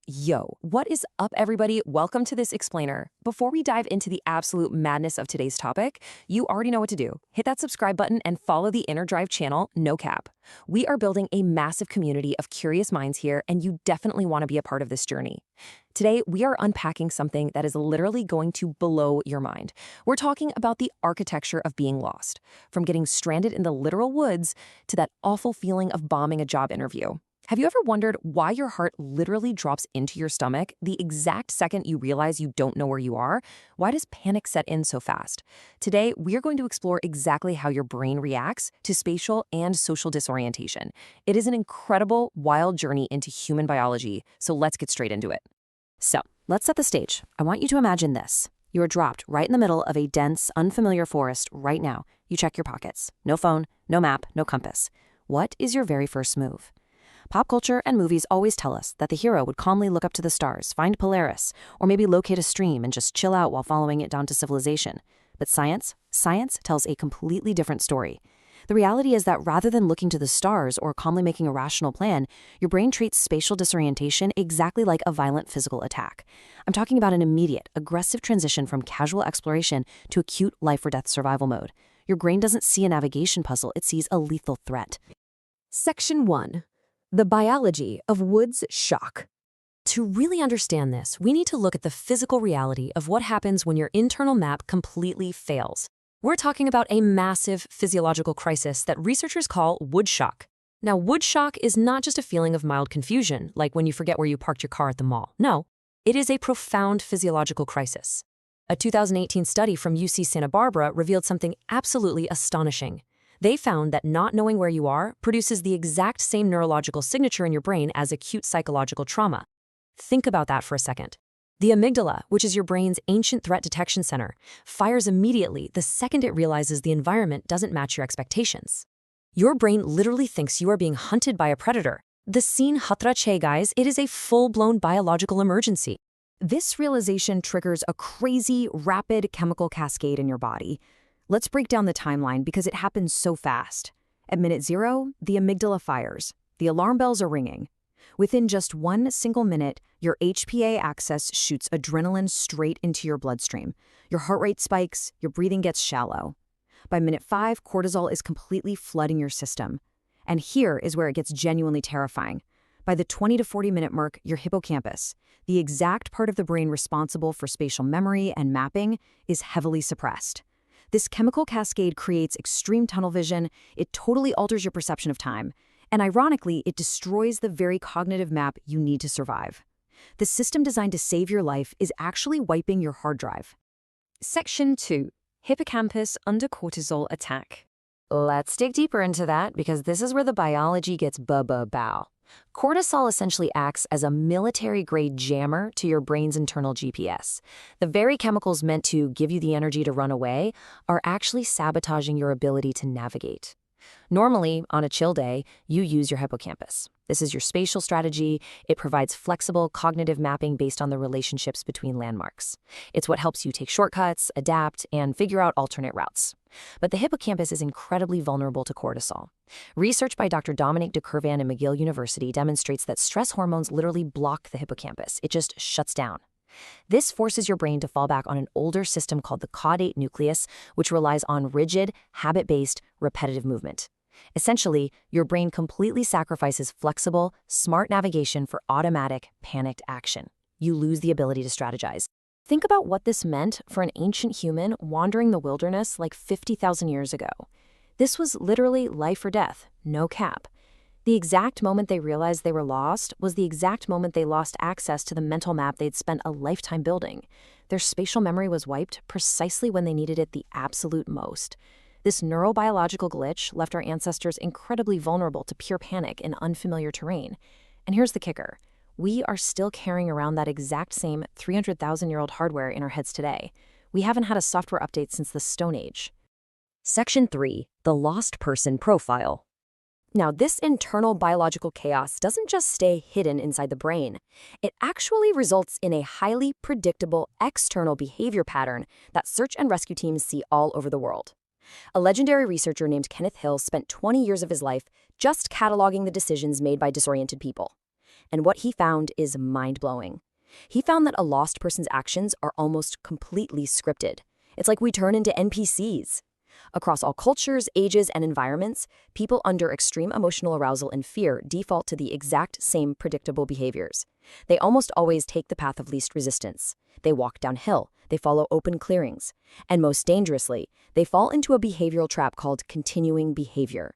Yo, what is up, everybody? Welcome to this explainer. Before we dive into the absolute madness of today's topic, you already know what to do. Hit that subscribe button and follow the Inner Drive channel, no cap. We are building a massive community of curious minds here, and you definitely want to be a part of this journey. Today, we are unpacking something that is literally going to blow your mind. We're talking about the architecture of being lost, from getting stranded in the literal woods to that awful feeling of bombing a job interview. Have you ever wondered why your heart literally drops into your stomach the exact second you realize you don't know where you are? Why does panic set in so fast? Today, we're going to explore exactly how your brain reacts to spatial and social disorientation. It is an incredible, wild journey into human biology, so let's get straight into it. So, let's set the stage. I want you to imagine this. You are dropped right in the middle of a dense, unfamiliar forest right now. You check your pockets. No phone, no map, no compass. What is your very first move? Pop culture and movies always tell us that the hero would calmly look up to the stars, find Polaris, or maybe locate a stream and just chill out while following it down to civilization. But science tells a completely different story. The reality is that rather than looking to the stars or calmly making a rational plan, your brain treats spatial disorientation exactly like a violent physical attack. I'm talking about an immediate, aggressive transition from casual exploration to acute life-or-death survival mode. Your brain doesn't see a navigation puzzle, it sees a lethal threat. Section 1. The biology of Wood's shock. To really understand this, we need to look at the physical reality of what happens when your internal map completely fails. We're talking about a massive physiological crisis that researchers call wood shock. Now, wood shock is not just a feeling of mild confusion, like when you forget where you parked your car at the mall. No, it is a profound physiological crisis. A 2018 study from UC Santa Barbara revealed something absolutely astonishing. They found that not knowing where you are produces the exact same neurological signature in your brain as acute psychological trauma. Think about that for a second. The amygdala, which is your brain's ancient threat detection center, fires immediately the second it realizes the environment doesn't match your expectations. Your brain literally thinks you are being hunted by a predator. The scene hatra che, guys, it is a full-blown biological emergency. This realization triggers a crazy, rapid chemical cascade in your body. Let's break down the timeline because it happens so fast. At minute 0, the amygdala fires. The alarm bells are ringing. Within just 1 single minute, your HPA axis shoots adrenaline straight into your bloodstream. Your heart rate spikes, your breathing gets shallow. By minute 5, cortisol is completely flooding your system. And here is where it gets genuinely terrifying. By the 20 to 40 minute mark, your hippocampus, the exact part of the brain responsible for spatial memory and mapping, is heavily suppressed. This chemical cascade creates extreme tunnel vision, it totally alters your perception of time, and ironically, it destroys the very cognitive map you need to survive. The system designed to save your life is actually wiping your hard drive. Section 2. Hippocampus under cortisol attack. Let's dig deeper into that because this is where the biology gets bow. Cortisol essentially acts as a military-grade jammer to your brain's internal GPS. The very chemicals meant to give you the energy to run away are actually sabotaging your ability to navigate. Normally, on a chill day, you use your hippocampus. This is your spatial strategy. It provides flexible cognitive mapping based on the relationships between landmarks. It's what helps you take shortcuts, adapt, and figure out alternate routes. But the hippocampus is incredibly vulnerable to cortisol. Research by Dr. Dominic DeCurvan and McGill University demonstrates that stress hormones literally block the hippocampus. It just shuts down. This forces your brain to fall back on an older system called the caudate nucleus, which relies on rigid, habit-based, repetitive movement. Essentially, your brain completely sacrifices flexible, smart navigation for automatic, panicked action. You lose the ability to strategize. Think about what this meant for an ancient human wandering the wilderness like 50,000 years ago. This was literally life or death, no cap. The exact moment they realized they were lost was the exact moment they lost access to the mental map they'd spent a lifetime building. Their spatial memory was wiped precisely when they needed it the absolute most. This neurobiological glitch left our ancestors incredibly vulnerable to pure panic in unfamiliar terrain. And here's the kicker. We are still carrying around that exact same 300,000-year-old hardware in our heads today. We haven't had a software update since the Stone Age. Section 3. The lost person profile. Now, this internal biological chaos doesn't just stay hidden inside the brain. It actually results in a highly predictable external behavior pattern that search and rescue teams see all over the world. A legendary researcher named Kenneth Hill spent 20 years of his life just cataloging the decisions made by disoriented people. And what he found is mind-blowing. He found that a lost person's actions are almost completely scripted. It's like we turn into NPCs. Across all cultures, ages, and environments, people under extreme emotional arousal and fear default to the exact same predictable behaviors. They almost always take the path of least resistance. They walk downhill, they follow open clearings, and most dangerously, they fall into a behavioral trap called continuing behavior.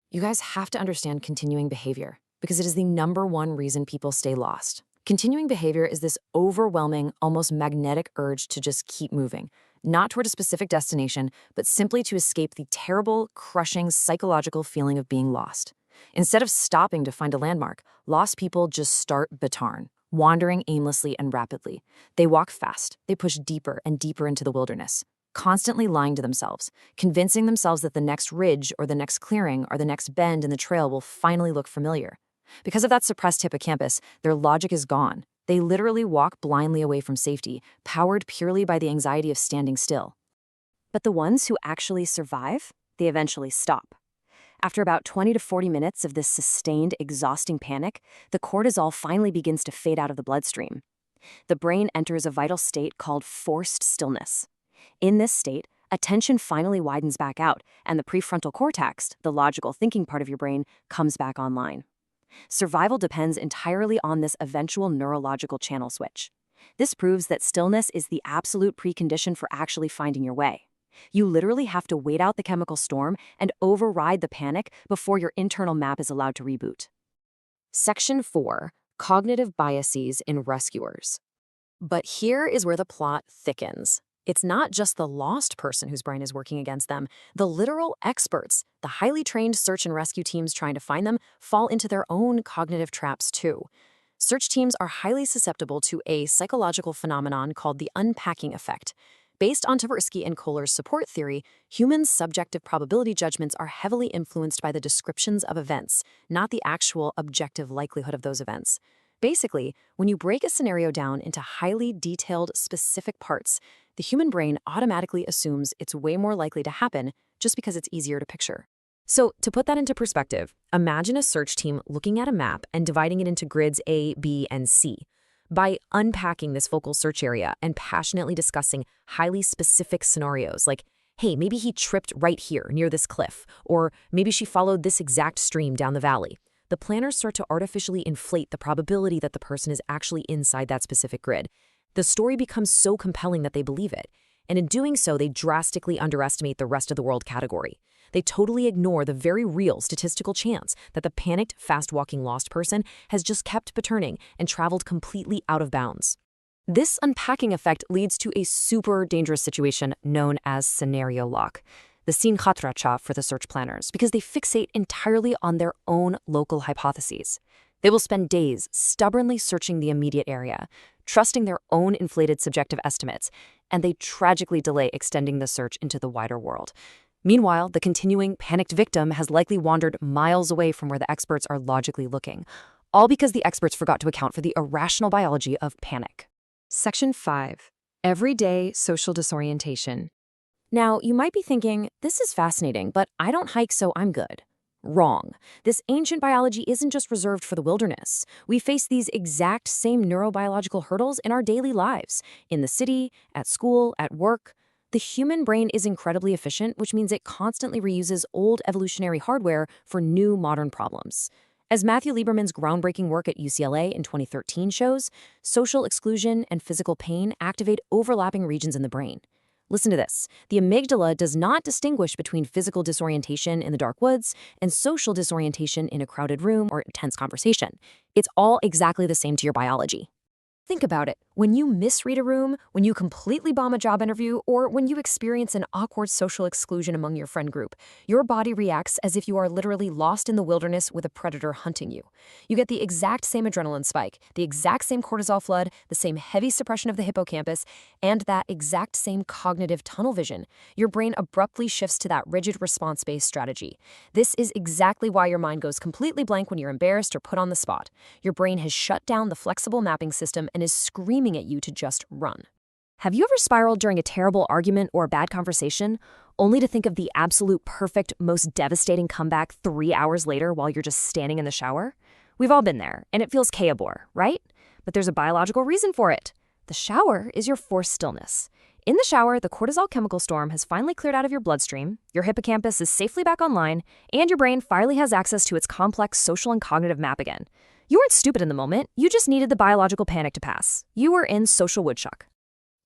You guys have to understand continuing behavior because it is the #1 reason people stay lost. Continuing behavior is this overwhelming, almost magnetic urge to just keep moving, not toward a specific destination, but simply to escape the terrible, crushing psychological feeling of being lost. Instead of stopping to find a landmark, lost people just start Batarn, wandering aimlessly and rapidly. They walk fast, they push deeper and deeper into the wilderness, constantly lying to themselves, convincing themselves that the next ridge or the next clearing or the next bend in the trail will finally look familiar. Because of that suppressed hippocampus, their logic is gone. They literally walk blindly away from safety, powered purely by the anxiety of standing still. But the ones who actually survive, they eventually stop. After about 20 to 40 minutes of this sustained, exhausting panic, the cortisol finally begins to fade out of the bloodstream. The brain enters a vital state called forced stillness. In this state, attention finally widens back out, and the prefrontal cortex, the logical thinking part of your brain, comes back online. Survival depends entirely on this eventual neurological channel switch. This proves that stillness is the absolute precondition for actually finding your way. You literally have to wait out the chemical storm and override the panic before your internal map is allowed to reboot. Section 4. Cognitive biases in rescuers. But here is where the plot thickens. It's not just the lost person whose brain is working against them. The literal experts, the highly trained search and rescue teams trying to find them, fall into their own cognitive traps too. Search teams are highly susceptible to a psychological phenomenon called the unpacking effect. Based on Tversky and Kohler's support theory, human subjective probability judgments are heavily influenced by the descriptions of events, not the actual objective likelihood of those events. Basically, when you break a scenario down into highly detailed, specific parts, the human brain automatically assumes it's way more likely to happen just because it's easier to picture. So, to put that into perspective, imagine a search team looking at a map and dividing it into grids A, B, and C. By unpacking this focal search area and passionately discussing highly specific scenarios like, hey, maybe he tripped right here near this cliff, or maybe she followed this exact stream down the valley, the planners start to artificially inflate the probability that the person is actually inside that specific grid. The story becomes so compelling that they believe it, and in doing so, they drastically underestimate the rest of the world category. They totally ignore the very real statistical chance that the panicked, fast-walking lost person has just kept paterning and traveled completely out of bounds. This unpacking effect leads to a super dangerous situation known as scenario lock, the sin khatracha for the search planners, because they fixate entirely on their own local hypotheses. They will spend days stubbornly searching the immediate area, trusting their own inflated subjective estimates, and they tragically delay extending the search into the wider world. Meanwhile, the continuing panicked victim has likely wandered miles away from where the experts are logically looking, all because the experts forgot to account for the irrational biology of panic. Section 5. Everyday social disorientation. Now, you might be thinking, this is fascinating, but I don't hike, so I'm good. Wrong. This ancient biology isn't just reserved for the wilderness. We face these exact same neurobiological hurdles in our daily lives, in the city, at school, at work. The human brain is incredibly efficient, which means it constantly reuses old evolutionary hardware for new modern problems. As Matthew Lieberman's groundbreaking work at UCLA in 2013 shows, social exclusion and physical pain activate overlapping regions in the brain. Listen to this. The amygdala does not distinguish between physical disorientation in the dark woods and social disorientation in a crowded room or a tense conversation. It's all exactly the same to your biology. Think about it. When you misread a room, when you completely bomb a job interview, or when you experience an awkward social exclusion among your friend group, your body reacts as if you are literally lost in the wilderness with a predator hunting you. You get the exact same adrenaline spike, the exact same cortisol flood, the same heavy suppression of the hippocampus, and that exact same cognitive tunnel vision. Your brain abruptly shifts to that rigid response-based strategy. This is exactly why your mind goes completely blank when you're embarrassed or put on the spot. Your brain has shut down the flexible mapping system and is screaming at you to just run. Have you ever spiraled during a terrible argument or a bad conversation, only to think of the absolute perfect, most devastating comeback 3 hours later while you're just standing in the shower? We've all been there, and it feels K-a-bore, right? But there's a biological reason for it. The shower is your forced stillness. In the shower, the cortisol chemical storm has finally cleared out of your bloodstream, your hippocampus is safely back online, and your brain finally has access to its complex social and cognitive map again. You weren't stupid in the moment, you just needed the biological panic to pass. You were in social woodshock.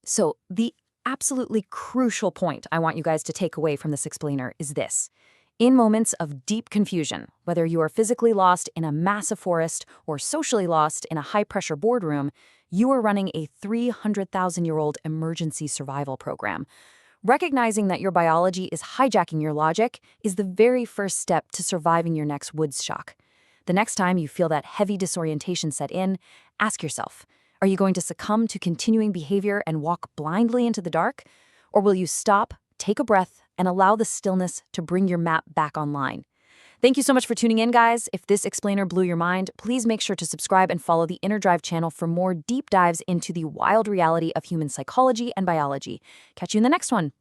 So the absolutely crucial point I want you guys to take away from this explainer is this. In moments of deep confusion, whether you are physically lost in a massive forest or socially lost in a high-pressure boardroom, you are running a 300,000-year-old emergency survival program. Recognizing that your biology is hijacking your logic is the very first step to surviving your next woods shock. The next time you feel that heavy disorientation set in, ask yourself, are you going to succumb to continuing behavior and walk blindly into the dark? Or will you stop, take a breath, and allow the stillness to bring your map back online? Thank you so much for tuning in, guys. If this explainer blew your mind, please make sure to subscribe and follow the Inner Drive channel for more deep dives into the wild reality of human psychology and biology. Catch you in the next one.